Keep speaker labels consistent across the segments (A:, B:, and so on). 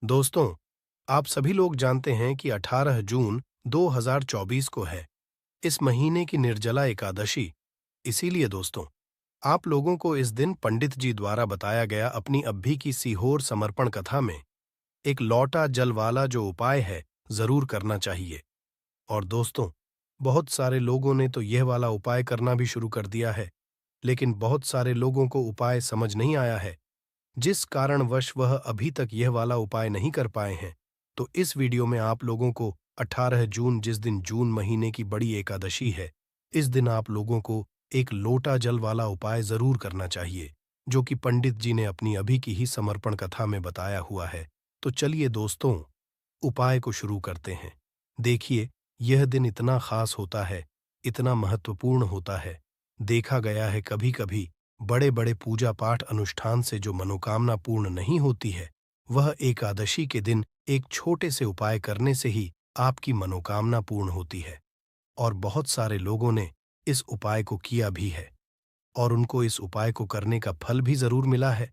A: दोस्तों, आप सभी लोग जानते हैं कि 18 जून 2024 को है इस महीने की निर्जला एकादशी। इसीलिए दोस्तों, आप लोगों को इस दिन पंडित जी द्वारा बताया गया अपनी अब्भी की सीहोर समर्पण कथा में एक लौटा जल वाला जो उपाय है, जरूर करना चाहिए। और दोस्तों, बहुत सारे लोगों ने तो यह वाला उपाय करना भी शुरू कर दिया है, लेकिन बहुत सारे लोगों को उपाय समझ नहीं आया है, जिस कारणवश वह अभी तक यह वाला उपाय नहीं कर पाए हैं। तो इस वीडियो में आप लोगों को 18 जून, जिस दिन जून महीने की बड़ी एकादशी है, इस दिन आप लोगों को एक लोटा जल वाला उपाय जरूर करना चाहिए, जो कि पंडित जी ने अपनी अभी की ही समर्पण कथा में बताया हुआ है। तो चलिए दोस्तों, उपाय को शुरू करते हैं। देखिए, यह दिन इतना खास होता है, इतना महत्वपूर्ण होता है। देखा गया है कभी कभी बड़े बड़े पूजा पाठ अनुष्ठान से जो मनोकामना पूर्ण नहीं होती है, वह एकादशी के दिन एक छोटे से उपाय करने से ही आपकी मनोकामना पूर्ण होती है। और बहुत सारे लोगों ने इस उपाय को किया भी है, और उनको इस उपाय को करने का फल भी जरूर मिला है।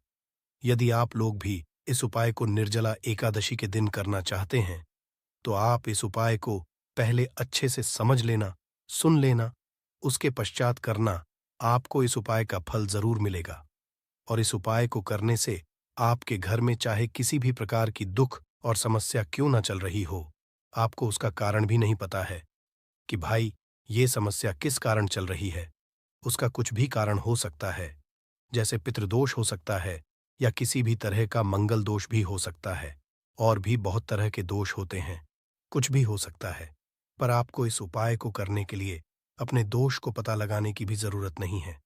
A: यदि आप लोग भी इस उपाय को निर्जला एकादशी के दिन करना चाहते हैं, तो आप इस उपाय को पहले अच्छे से समझ लेना, सुन लेना, उसके पश्चात करना। आपको इस उपाय का फल जरूर मिलेगा। और इस उपाय को करने से आपके घर में चाहे किसी भी प्रकार की दुख और समस्या क्यों ना चल रही हो, आपको उसका कारण भी नहीं पता है कि भाई ये समस्या किस कारण चल रही है। उसका कुछ भी कारण हो सकता है, जैसे पितृदोष हो सकता है, या किसी भी तरह का मंगल दोष भी हो सकता है। और भी बहुत तरह के दोष होते हैं, कुछ भी हो सकता है। पर आपको इस उपाय को करने के लिए अपने दोष को पता लगाने की भी जरूरत नहीं है।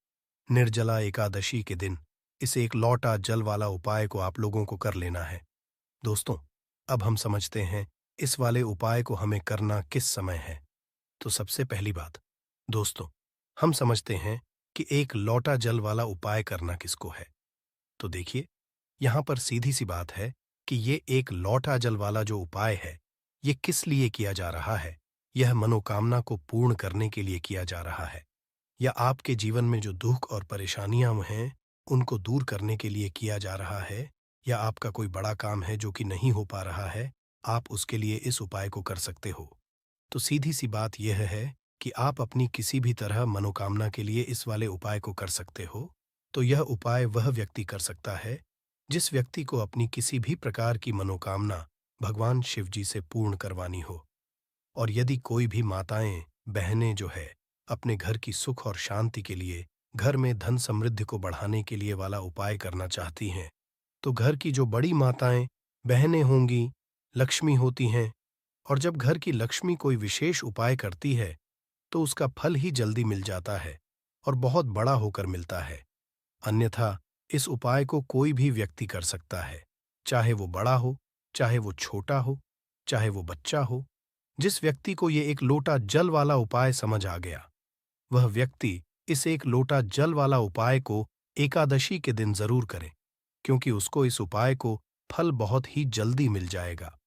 A: निर्जला एकादशी के दिन इस एक लौटा जल वाला उपाय को आप लोगों को कर लेना है। दोस्तों, अब हम समझते हैं इस वाले उपाय को हमें करना किस समय है। तो सबसे पहली बात दोस्तों, हम समझते हैं कि एक लौटा जल वाला उपाय करना किसको है। तो देखिए, यहां पर सीधी सी बात है कि ये एक लौटा जल वाला जो उपाय है, ये किस लिए किया जा रहा है। यह मनोकामना को पूर्ण करने के लिए किया जा रहा है, या आपके जीवन में जो दुख और परेशानियां हैं, उनको दूर करने के लिए किया जा रहा है, या आपका कोई बड़ा काम है जो कि नहीं हो पा रहा है, आप उसके लिए इस उपाय को कर सकते हो। तो सीधी सी बात यह है कि आप अपनी किसी भी तरह मनोकामना के लिए इस वाले उपाय को कर सकते हो। तो यह उपाय वह व्यक्ति कर सकता है जिस व्यक्ति को अपनी किसी भी प्रकार की मनोकामना भगवान शिव जी से पूर्ण करवानी हो। और यदि कोई भी माताएं, बहनें जो है, अपने घर की सुख और शांति के लिए, घर में धन समृद्धि को बढ़ाने के लिए वाला उपाय करना चाहती हैं, तो घर की जो बड़ी माताएं, बहनें होंगी, लक्ष्मी होती हैं। और जब घर की लक्ष्मी कोई विशेष उपाय करती है, तो उसका फल ही जल्दी मिल जाता है, और बहुत बड़ा होकर मिलता है। अन्यथा इस उपाय को कोई भी व्यक्ति कर सकता है, चाहे वो बड़ा हो, चाहे वो छोटा हो, चाहे वो बच्चा हो। जिस व्यक्ति को ये एक लोटा जल वाला उपाय समझ आ गया, वह व्यक्ति इस एक लोटा जल वाला उपाय को एकादशी के दिन जरूर करे, क्योंकि उसको इस उपाय को फल बहुत ही जल्दी मिल जाएगा।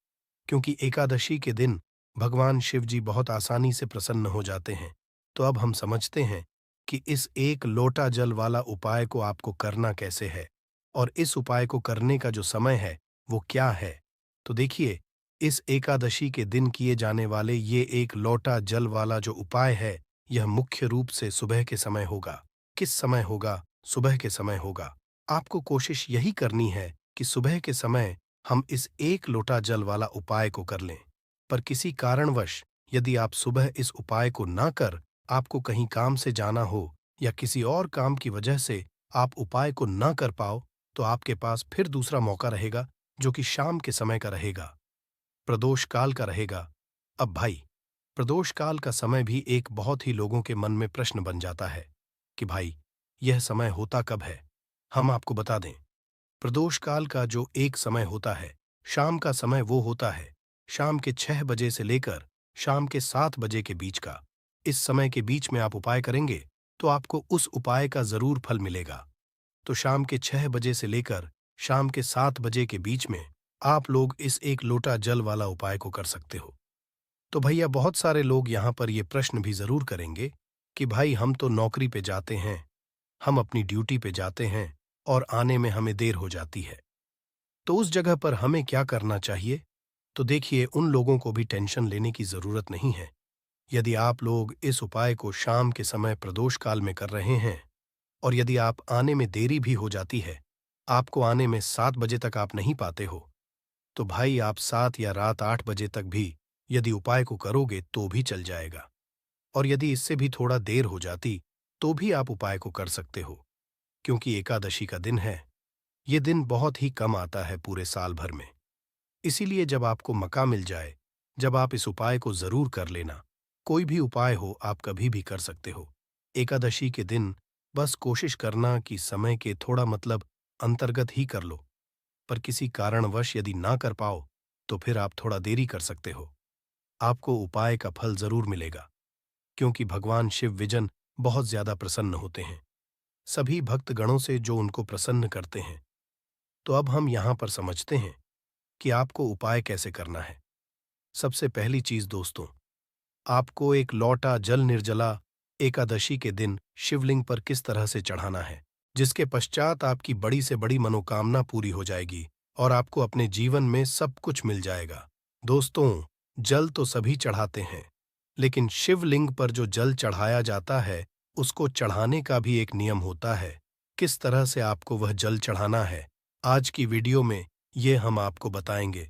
A: क्योंकि एकादशी के दिन भगवान शिव जी बहुत आसानी से प्रसन्न हो जाते हैं। तो अब हम समझते हैं कि इस एक लोटा जल वाला उपाय को आपको करना कैसे है, और इस उपाय को करने का जो समय है वो क्या है। तो देखिए, इस एकादशी के दिन किए जाने वाले ये एक लोटा जल वाला जो उपाय है, यह मुख्य रूप से सुबह के समय होगा। किस समय होगा? सुबह के समय होगा। आपको कोशिश यही करनी है कि सुबह के समय हम इस एक लोटा जल वाला उपाय को कर लें। पर किसी कारणवश यदि आप सुबह इस उपाय को ना कर, आपको कहीं काम से जाना हो, या किसी और काम की वजह से आप उपाय को ना कर पाओ, तो आपके पास फिर दूसरा मौका रहेगा, जो कि शाम के समय का रहेगा, प्रदोष काल का रहेगा। अब भाई, प्रदोष काल का समय भी एक बहुत ही लोगों के मन में प्रश्न बन जाता है कि भाई, यह समय होता कब है। हम आपको बता दें, प्रदोष काल का जो एक समय होता है, शाम का समय, वो होता है शाम के 6 बजे से लेकर शाम के 7 बजे के बीच का। इस समय के बीच में आप उपाय करेंगे, तो आपको उस उपाय का जरूर फल मिलेगा। तो शाम के 6 बजे से लेकर शाम के 7 बजे के बीच में आप लोग इस एक लोटा जल वाला उपाय को कर सकते हो। तो भैया, बहुत सारे लोग यहाँ पर ये प्रश्न भी जरूर करेंगे कि भाई, हम तो नौकरी पे जाते हैं, हम अपनी ड्यूटी पे जाते हैं, और आने में हमें देर हो जाती है। तो उस जगह पर हमें क्या करना चाहिए? तो देखिए, उन लोगों को भी टेंशन लेने की जरूरत नहीं है। यदि आप लोग इस उपाय को शाम के समय प्रदोष काल में कर रहे हैं और यदि आप आने में देरी भी हो जाती है, आपको आने में 7 बजे तक आप नहीं पाते हो, तो भाई आप 7 या रात 8 बजे तक भी यदि उपाय को करोगे तो भी चल जाएगा। और यदि इससे भी थोड़ा देर हो जाती तो भी आप उपाय को कर सकते हो, क्योंकि एकादशी का दिन है। ये दिन बहुत ही कम आता है पूरे साल भर में। इसीलिए जब आपको मौका मिल जाए, जब आप इस उपाय को जरूर कर लेना। कोई भी उपाय हो आप कभी भी कर सकते हो। एकादशी के दिन बस कोशिश करना कि समय के थोड़ा अंतर्गत ही कर लो। पर किसी कारणवश यदि ना कर पाओ तो फिर आप थोड़ा देरी कर सकते हो। आपको उपाय का फल जरूर मिलेगा, क्योंकि भगवान शिव विजन बहुत ज्यादा प्रसन्न होते हैं सभी भक्त गणों से जो उनको प्रसन्न करते हैं। तो अब हम यहां पर समझते हैं कि आपको उपाय कैसे करना है। सबसे पहली चीज दोस्तों, आपको एक लौटा जल निर्जला एकादशी के दिन शिवलिंग पर किस तरह से चढ़ाना है, जिसके पश्चात आपकी बड़ी से बड़ी मनोकामना पूरी हो जाएगी और आपको अपने जीवन में सब कुछ मिल जाएगा। दोस्तों, जल तो सभी चढ़ाते हैं, लेकिन शिवलिंग पर जो जल चढ़ाया जाता है उसको चढ़ाने का भी एक नियम होता है। किस तरह से आपको वह जल चढ़ाना है, आज की वीडियो में ये हम आपको बताएंगे।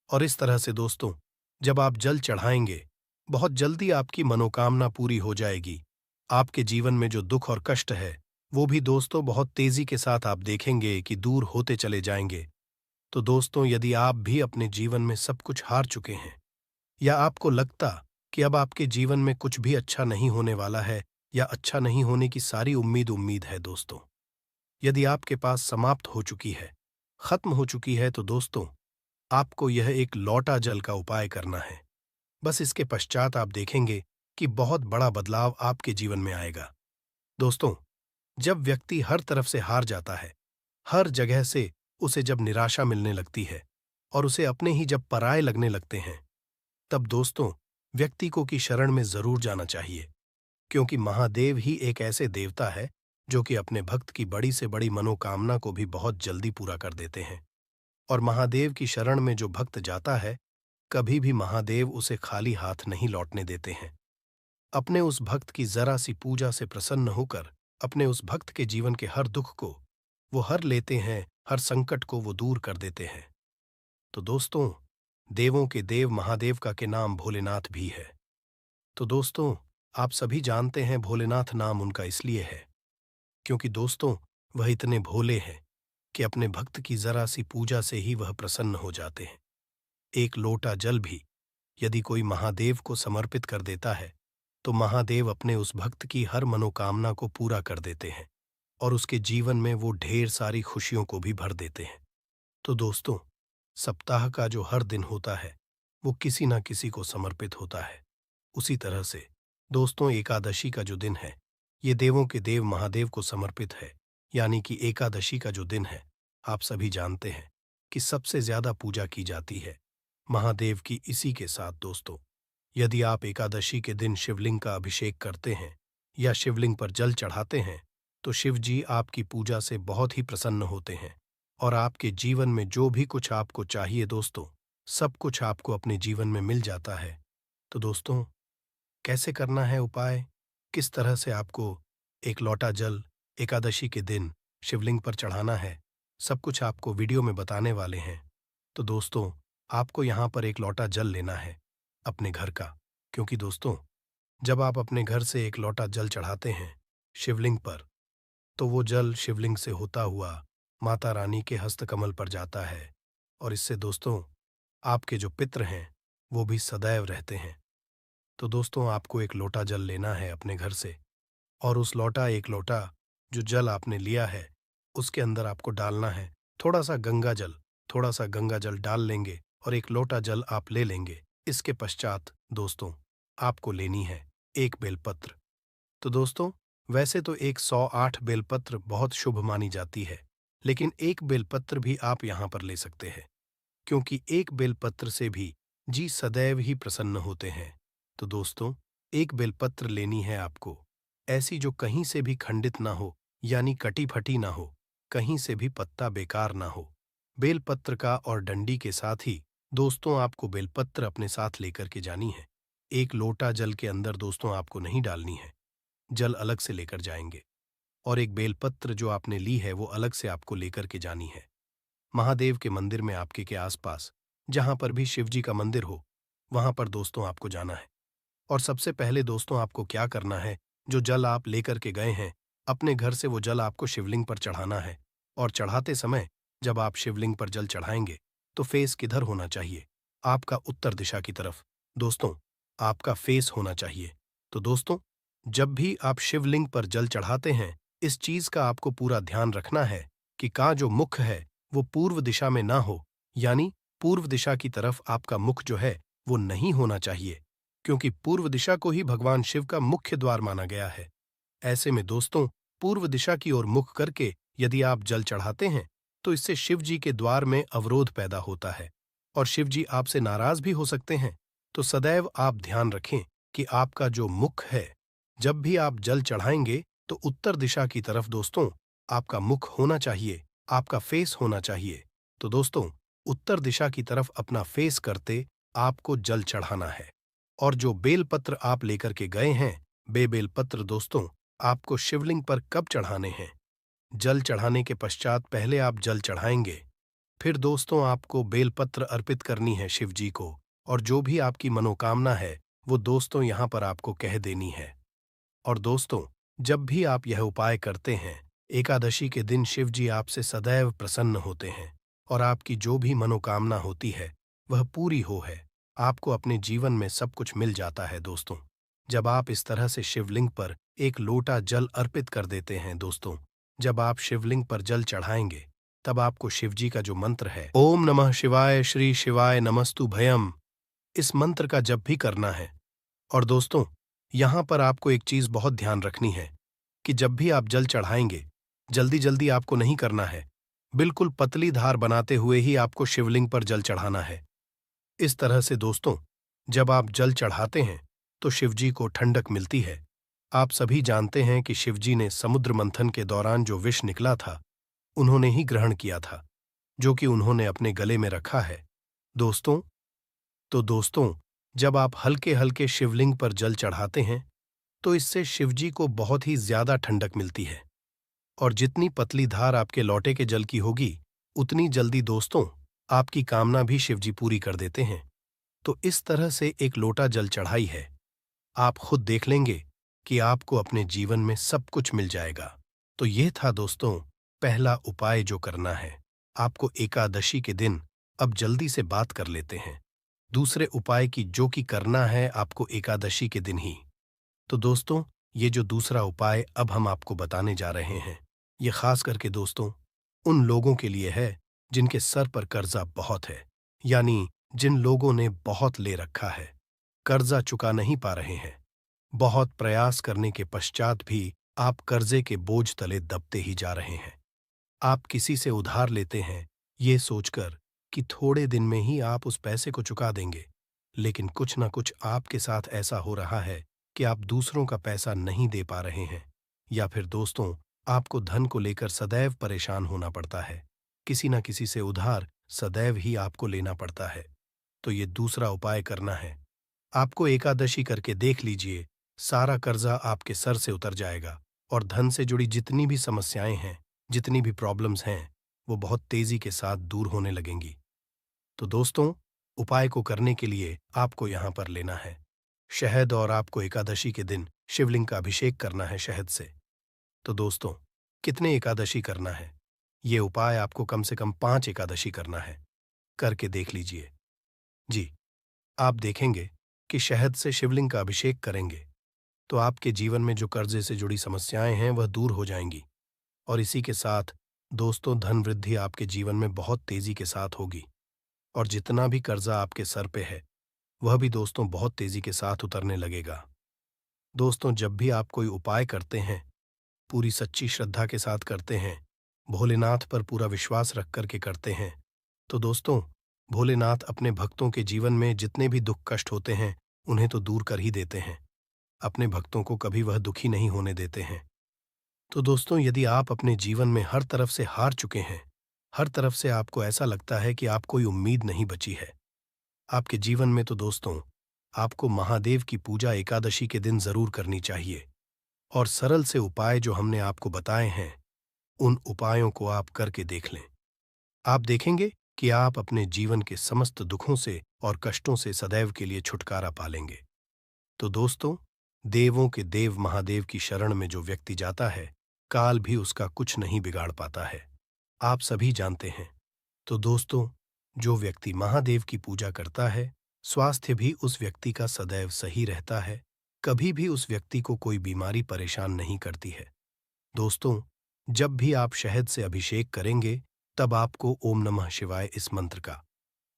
A: और इस तरह से दोस्तों, जब आप जल चढ़ाएंगे बहुत जल्दी आपकी मनोकामना पूरी हो जाएगी। आपके जीवन में जो दुख और कष्ट है वो भी दोस्तों बहुत तेजी के साथ आप देखेंगे कि दूर होते चले जाएंगे। तो दोस्तों, यदि आप भी अपने जीवन में सब कुछ हार चुके हैं या आपको लगता कि अब आपके जीवन में कुछ भी अच्छा नहीं होने वाला है या अच्छा नहीं होने की सारी उम्मीद उम्मीद है दोस्तों, यदि आपके पास समाप्त हो चुकी है, खत्म हो चुकी है, तो दोस्तों आपको यह एक लौटा जल का उपाय करना है। बस इसके पश्चात आप देखेंगे कि बहुत बड़ा बदलाव आपके जीवन में आएगा। दोस्तों, जब व्यक्ति हर तरफ से हार जाता है, हर जगह से उसे जब निराशा मिलने लगती है और उसे अपने ही जब पराये लगने लगते हैं, तब दोस्तों व्यक्ति को की शरण में जरूर जाना चाहिए, क्योंकि महादेव ही एक ऐसे देवता है जो कि अपने भक्त की बड़ी से बड़ी मनोकामना को भी बहुत जल्दी पूरा कर देते हैं। और महादेव की शरण में जो भक्त जाता है, कभी भी महादेव उसे खाली हाथ नहीं लौटने देते हैं। अपने उस भक्त की जरा सी पूजा से प्रसन्न होकर अपने उस भक्त के जीवन के हर दुख को वो हर लेते हैं, हर संकट को वो दूर कर देते हैं। तो दोस्तों, देवों के देव महादेव का के नाम भोलेनाथ भी है। तो दोस्तों, आप सभी जानते हैं भोलेनाथ नाम उनका इसलिए है क्योंकि दोस्तों वह इतने भोले हैं कि अपने भक्त की जरा सी पूजा से ही वह प्रसन्न हो जाते हैं। एक लोटा जल भी यदि कोई महादेव को समर्पित कर देता है तो महादेव अपने उस भक्त की हर मनोकामना को पूरा कर देते हैं और उसके जीवन में वो ढेर सारी खुशियों को भी भर देते हैं। तो दोस्तों, सप्ताह का जो हर दिन होता है वो किसी ना किसी को समर्पित होता है। उसी तरह से दोस्तों, एकादशी का जो दिन है ये देवों के देव महादेव को समर्पित है। यानी कि एकादशी का जो दिन है, आप सभी जानते हैं कि सबसे ज्यादा पूजा की जाती है महादेव की। इसी के साथ दोस्तों, यदि आप एकादशी के दिन शिवलिंग का अभिषेक करते हैं या शिवलिंग पर जल चढ़ाते हैं तो शिव जी आपकी पूजा से बहुत ही प्रसन्न होते हैं और आपके जीवन में जो भी कुछ आपको चाहिए दोस्तों, सब कुछ आपको अपने जीवन में मिल जाता है। तो दोस्तों, कैसे करना है उपाय, किस तरह से आपको एक लोटा जल एकादशी के दिन शिवलिंग पर चढ़ाना है, सब कुछ आपको वीडियो में बताने वाले हैं। तो दोस्तों, आपको यहाँ पर एक लोटा जल लेना है अपने घर का, क्योंकि दोस्तों जब आप अपने घर से एक लोटा जल चढ़ाते हैं शिवलिंग पर, तो वो जल शिवलिंग से होता हुआ माता रानी के हस्तकमल पर जाता है और इससे दोस्तों आपके जो पितृ हैं वो भी सदैव रहते हैं। तो दोस्तों, आपको एक लोटा जल लेना है अपने घर से और उस एक लोटा जो जल आपने लिया है उसके अंदर आपको डालना है थोड़ा सा गंगा जल। थोड़ा सा गंगा जल डाल लेंगे और एक लोटा जल आप ले लेंगे। इसके पश्चात दोस्तों आपको लेनी है एक बेलपत्र। तो दोस्तों, वैसे तो 108 बेलपत्र बहुत शुभ मानी जाती है, लेकिन एक बेलपत्र भी आप यहाँ पर ले सकते हैं, क्योंकि एक बेलपत्र से भी जी सदैव ही प्रसन्न होते हैं। तो दोस्तों, एक बेलपत्र लेनी है आपको, ऐसी जो कहीं से भी खंडित ना हो, यानी कटी फटी ना हो, कहीं से भी पत्ता बेकार ना हो, बेलपत्र का और डंडी के साथ ही दोस्तों आपको बेलपत्र अपने साथ लेकर के जानी है। एक लोटा जल के अंदर दोस्तों आपको नहीं डालनी है, जल अलग से लेकर जाएंगे। और एक बेलपत्र जो आपने ली है वो अलग से आपको लेकर के जानी है। महादेव के मंदिर में आपके के आसपास जहां पर भी शिव जी का मंदिर हो, वहां पर दोस्तों आपको जाना है। और सबसे पहले दोस्तों आपको क्या करना है, जो जल आप लेकर के गए हैं अपने घर से, वो जल आपको शिवलिंग पर चढ़ाना है। और चढ़ाते समय जब आप शिवलिंग पर जल चढ़ाएंगे तो फेस किधर होना चाहिए? आपका उत्तर दिशा की तरफ। दोस्तों, आपका फेस होना चाहिए। तो दोस्तों, जब भी आप शिवलिंग पर जल चढ़ाते हैं, इस चीज का आपको पूरा ध्यान रखना है कि का जो मुख है वो पूर्व दिशा में ना हो, यानी पूर्व दिशा की तरफ आपका मुख जो है वो नहीं होना चाहिए, क्योंकि पूर्व दिशा को ही भगवान शिव का मुख्य द्वार माना गया है। ऐसे में दोस्तों, पूर्व दिशा की ओर मुख करके यदि आप जल चढ़ाते हैं तो इससे शिव जी के द्वार में अवरोध पैदा होता है और शिव जी आपसे नाराज भी हो सकते हैं। तो सदैव आप ध्यान रखें कि आपका जो मुख है, जब भी आप जल चढ़ाएंगे तो उत्तर दिशा की तरफ दोस्तों आपका मुख होना चाहिए, आपका फेस होना चाहिए। तो दोस्तों, उत्तर दिशा की तरफ अपना फेस करते आपको जल चढ़ाना है। और जो बेलपत्र आप लेकर के गए हैं, बेलपत्र दोस्तों आपको शिवलिंग पर कब चढ़ाने हैं? जल चढ़ाने के पश्चात पहले आप जल चढ़ाएंगे, फिर दोस्तों आपको बेलपत्र अर्पित करनी है शिव जी को, और जो भी आपकी मनोकामना है वो दोस्तों यहाँ पर आपको कह देनी है। और दोस्तों, जब भी आप यह उपाय करते हैं, एकादशी के दिन शिव जी आपसे सदैव प्रसन्न होते हैं और आपकी जो भी मनोकामना होती है वह पूरी हो है। आपको अपने जीवन में सब कुछ मिल जाता है दोस्तों। जब आप इस तरह से शिवलिंग पर एक लोटा जल अर्पित कर देते हैं दोस्तों, जब आप शिवलिंग पर जल चढ़ाएंगे तब आपको शिव जी का जो मंत्र है, ओम नमः शिवाय श्री शिवाय नमस्तु भयम, इस मंत्र का जब भी करना है। और दोस्तों, यहां पर आपको एक चीज बहुत ध्यान रखनी है कि जब भी आप जल चढ़ाएंगे, जल्दी जल्दी आपको नहीं करना है। बिल्कुल पतली धार बनाते हुए ही आपको शिवलिंग पर जल चढ़ाना है। इस तरह से दोस्तों, जब आप जल चढ़ाते हैं तो शिवजी को ठंडक मिलती है। आप सभी जानते हैं कि शिवजी ने समुद्र मंथन के दौरान जो विष निकला था, उन्होंने ही ग्रहण किया था, जो कि उन्होंने अपने गले में रखा है दोस्तों। तो दोस्तों, जब आप हल्के हल्के शिवलिंग पर जल चढ़ाते हैं तो इससे शिवजी को बहुत ही ज्यादा ठंडक मिलती है। और जितनी पतली धार आपके लौटे के जल की होगी, उतनी जल्दी दोस्तों आपकी कामना भी शिवजी पूरी कर देते हैं। तो इस तरह से एक लोटा जल चढ़ाई है, आप खुद देख लेंगे कि आपको अपने जीवन में सब कुछ मिल जाएगा। तो ये था दोस्तों पहला उपाय जो करना है आपको एकादशी के दिन। अब जल्दी से बात कर लेते हैं दूसरे उपाय की, जो कि करना है आपको एकादशी के दिन ही। तो दोस्तों, ये जो दूसरा उपाय अब हम आपको बताने जा रहे हैं, ये खास करके दोस्तों उन लोगों के लिए है जिनके सर पर कर्जा बहुत है, यानी जिन लोगों ने बहुत ले रखा है, कर्जा चुका नहीं पा रहे हैं। बहुत प्रयास करने के पश्चात भी आप कर्जे के बोझ तले दबते ही जा रहे हैं। आप किसी से उधार लेते हैं ये सोचकर कि थोड़े दिन में ही आप उस पैसे को चुका देंगे, लेकिन कुछ ना कुछ आपके साथ ऐसा हो रहा है कि आप दूसरों का पैसा नहीं दे पा रहे हैं। या फिर दोस्तों, आपको धन को लेकर सदैव परेशान होना पड़ता है, किसी ना किसी से उधार सदैव ही आपको लेना पड़ता है। तो ये दूसरा उपाय करना है आपको। एकादशी करके देख लीजिए, सारा कर्जा आपके सर से उतर जाएगा और धन से जुड़ी जितनी भी समस्याएं हैं, जितनी भी प्रॉब्लम्स हैं, वो बहुत तेजी के साथ दूर होने लगेंगी। तो दोस्तों, उपाय को करने के लिए आपको यहाँ पर लेना है शहद, और आपको एकादशी के दिन शिवलिंग का अभिषेक करना है शहद से। तो दोस्तों, कितने एकादशी करना है? ये उपाय आपको कम से कम 5 एकादशी करना है। करके देख लीजिए जी। आप देखेंगे कि शहद से शिवलिंग का अभिषेक करेंगे तो आपके जीवन में जो कर्जे से जुड़ी समस्याएं हैं वह दूर हो जाएंगी। और इसी के साथ दोस्तों, धन वृद्धि आपके जीवन में बहुत तेजी के साथ होगी। और जितना भी कर्जा आपके सर पे है वह भी दोस्तों बहुत तेजी के साथ उतरने लगेगा। दोस्तों, जब भी आप कोई उपाय करते हैं, पूरी सच्ची श्रद्धा के साथ करते हैं, भोलेनाथ पर पूरा विश्वास रख करके करते हैं, तो दोस्तों भोलेनाथ अपने भक्तों के जीवन में जितने भी दुख कष्ट होते हैं उन्हें तो दूर कर ही देते हैं। अपने भक्तों को कभी वह दुखी नहीं होने देते हैं। तो दोस्तों, यदि आप अपने जीवन में हर तरफ से हार चुके हैं, हर तरफ से आपको ऐसा लगता है कि आप कोई उम्मीद नहीं बची है आपके जीवन में। तो दोस्तों, आपको महादेव की पूजा एकादशी के दिन जरूर करनी चाहिए। और सरल से उपाय जो हमने आपको बताए हैं, उन उपायों को आप करके देख लें। आप देखेंगे कि आप अपने जीवन के समस्त दुखों से और कष्टों से सदैव के लिए छुटकारा पालेंगे। तो दोस्तों, देवों के देव महादेव की शरण में जो व्यक्ति जाता है, काल भी उसका कुछ नहीं बिगाड़ पाता है, आप सभी जानते हैं। तो दोस्तों, जो व्यक्ति महादेव की पूजा करता है, स्वास्थ्य भी उस व्यक्ति का सदैव सही रहता है। कभी भी उस व्यक्ति को कोई बीमारी परेशान नहीं करती है। दोस्तों, जब भी आप शहद से अभिषेक करेंगे, तब आपको ओम नमः शिवाय इस मंत्र का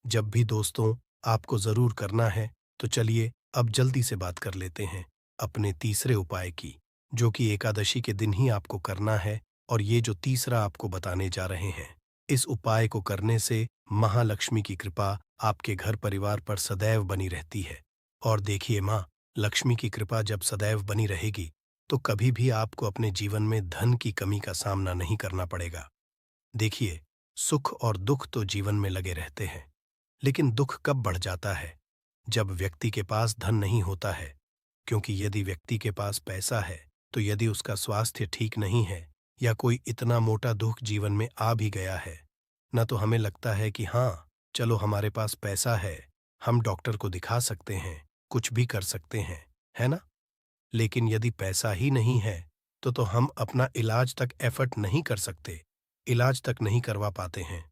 A: जब भी दोस्तों आपको जरूर करना है। तो चलिए अब जल्दी से बात कर लेते हैं अपने तीसरे उपाय की, जो कि एकादशी के दिन ही आपको करना है। और ये जो तीसरा आपको बताने जा रहे हैं, इस उपाय को करने से महालक्ष्मी की कृपा आपके घर परिवार पर सदैव बनी रहती है। और देखिए, माँ लक्ष्मी की कृपा जब सदैव बनी रहेगी, तो कभी भी आपको अपने जीवन में धन की कमी का सामना नहीं करना पड़ेगा। देखिए, सुख और दुख तो जीवन में लगे रहते हैं, लेकिन दुख कब बढ़ जाता है? जब व्यक्ति के पास धन नहीं होता है। क्योंकि यदि व्यक्ति के पास पैसा है, तो यदि उसका स्वास्थ्य ठीक नहीं है या कोई इतना मोटा दुख जीवन में आ भी गया है, न तो हमें लगता है कि हाँ, चलो हमारे पास पैसा है, हम डॉक्टर को दिखा सकते हैं, कुछ भी कर सकते हैं, है ना? लेकिन यदि पैसा ही नहीं है, तो हम अपना इलाज तक एफर्ट नहीं कर सकते, इलाज तक नहीं करवा पाते हैं।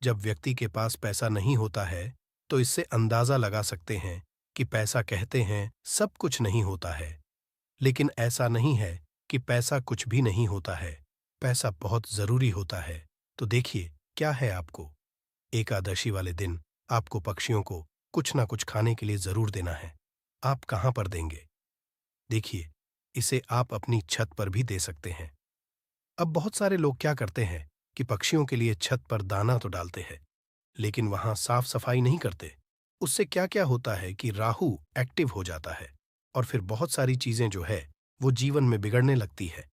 A: जब व्यक्ति के पास पैसा नहीं होता है, तो इससे अंदाजा लगा सकते हैं कि पैसा कहते हैं सब कुछ नहीं होता है। लेकिन ऐसा नहीं है कि पैसा कुछ भी नहीं होता है, पैसा बहुत जरूरी होता है। तो देखिए, क्या है आपको एकादशी वाले दिन आपको पक्षियों को कुछ ना कुछ खाने के लिए जरूर देना है। आप कहाँ पर देंगे? देखिए, इसे आप अपनी छत पर भी दे सकते हैं। अब बहुत सारे लोग क्या करते हैं कि पक्षियों के लिए छत पर दाना तो डालते हैं, लेकिन वहां साफ सफाई नहीं करते। उससे क्या क्या होता है कि राहु एक्टिव हो जाता है, और फिर बहुत सारी चीजें जो है वो जीवन में बिगड़ने लगती है।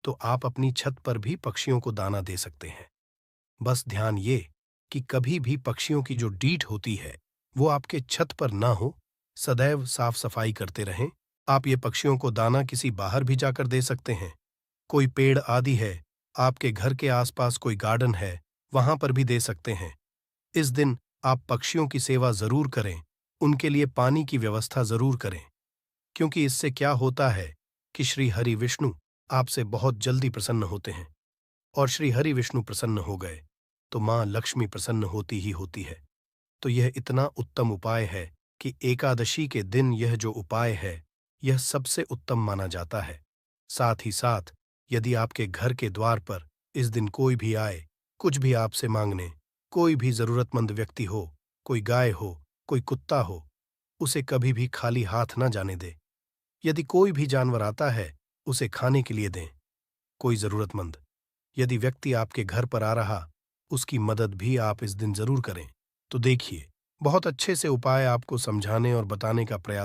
A: तो आप अपनी छत पर भी पक्षियों को दाना दे सकते हैं। बस ध्यान ये कि कभी भी पक्षियों की जो डीट होती है, वो आपके छत पर ना हो। सदैव साफ सफाई करते रहें। आप ये पक्षियों को दाना किसी बाहर भी जाकर दे सकते हैं। कोई पेड़ आदि है, आपके घर के आसपास कोई गार्डन है, वहां पर भी दे सकते हैं। इस दिन आप पक्षियों की सेवा जरूर करें, उनके लिए पानी की व्यवस्था जरूर करें। क्योंकि इससे क्या होता है कि श्री हरि विष्णु आपसे बहुत जल्दी प्रसन्न होते हैं, और श्री हरि विष्णु प्रसन्न हो गए तो मां लक्ष्मी प्रसन्न होती ही होती है। तो यह इतना उत्तम उपाय है कि एकादशी के दिन यह जो उपाय है, यह सबसे उत्तम माना जाता है। साथ ही साथ यदि आपके घर के द्वार पर इस दिन कोई भी आए, कुछ भी आपसे मांगने, कोई भी जरूरतमंद व्यक्ति हो, कोई गाय हो, कोई कुत्ता हो, उसे कभी भी खाली हाथ ना जाने दे। यदि कोई भी जानवर आता है, उसे खाने के लिए दें। कोई जरूरतमंद यदि व्यक्ति आपके घर पर आ रहा, उसकी मदद भी आप इस दिन जरूर करें। तो देखिए, बहुत अच्छे से उपाय आपको समझाने और बताने का प्रयास